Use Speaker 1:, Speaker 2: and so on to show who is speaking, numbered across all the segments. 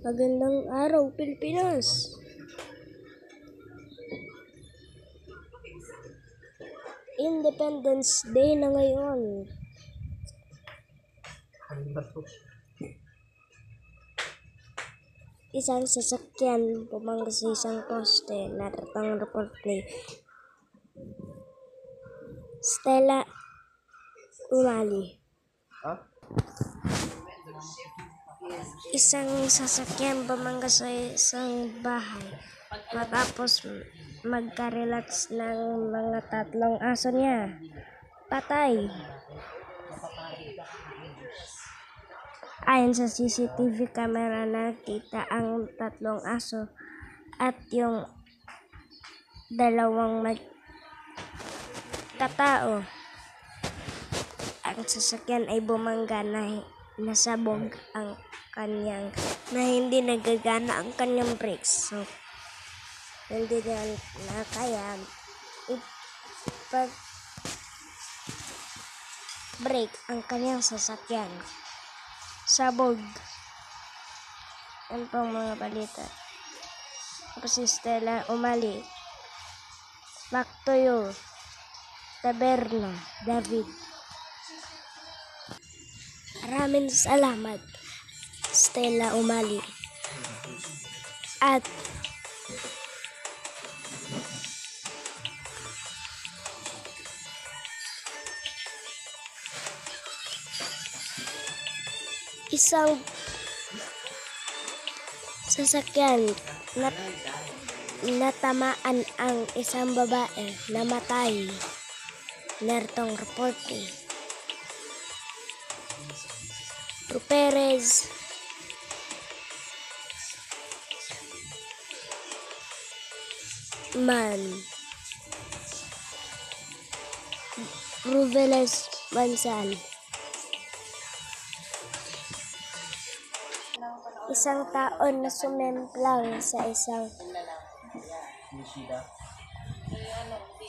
Speaker 1: Magandang araw, Pilipinas! Independence Day na ngayon. Isang sasakyan bumangga sa isang poste. Natatang report ni Stella Umali. Isang sasakyan bumangga sa isang bahay matapos magka-relax ng mga tatlong aso niya. Patay. Ayon sa CCTV camera, nakita ang tatlong aso at yung dalawang magkatao. Ang sasakyan ay bumangga na nasabog ang kanyang hindi nagagana ang kanyang brakes. So, hindi na kaya ipag-brake ang kanyang sasakyan. Sabog. Yan pong mga balita. Tapos si Stella Umali. Back to you. Taberna, David. Maraming salamat, Stella Umali. At isang sasakyan natamaan ang isang babae, namatay. Nartong report ni Perez. Ruveles Mansal. Isang taon na sumemplang sa isang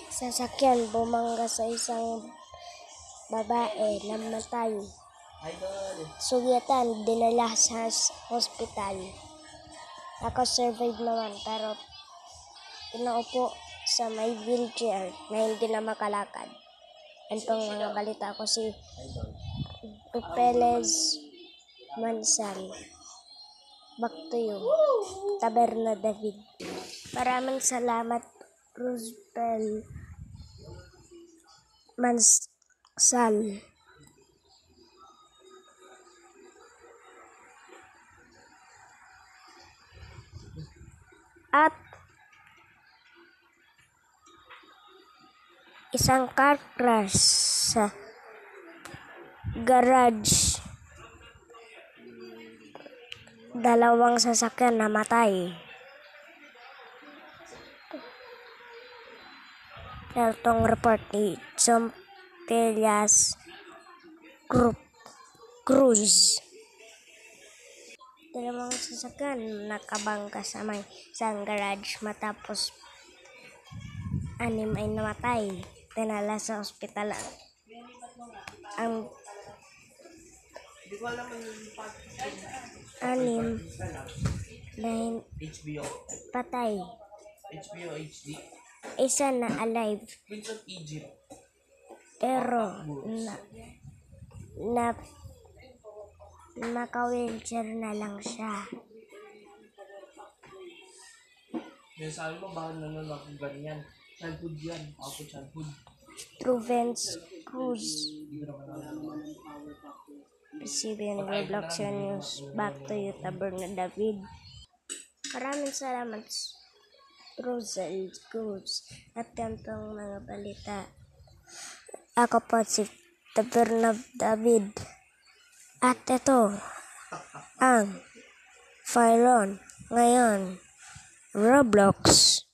Speaker 1: sasakyan bumangga sa isang babae, namatay. Sugatan, dinala sa hospital. Ako survived naman, pero pinaupo sa may wheelchair na hindi na makalakad. Yan pong mga balita ko, si Ruveles Mansal. Back to you, Taberna David. Maraming salamat, Ruveles Mansal. At isang car crash sa garage. Dalawang sasakyan namatay. Itong report ni Zompelias Cruz. Dalawang sasakyan nakabangga sa may isang garage matapos 6 ay namatay. Tinala sa ospital ang 6 na patay. Isa na alive. Pero naka-wheelchair na lang siya.
Speaker 2: Sabi mo, bakit naman ako ganyan? Childhood yan. Ako childhood.
Speaker 1: Ruvens Cruz. Receiving Roblox News. Back to you, Taberna David. Maraming salamat, Ruvens Cruz. At yan pong mga balita. Ako po si Taberna David. At ito ang Fyron ngayon, Roblox.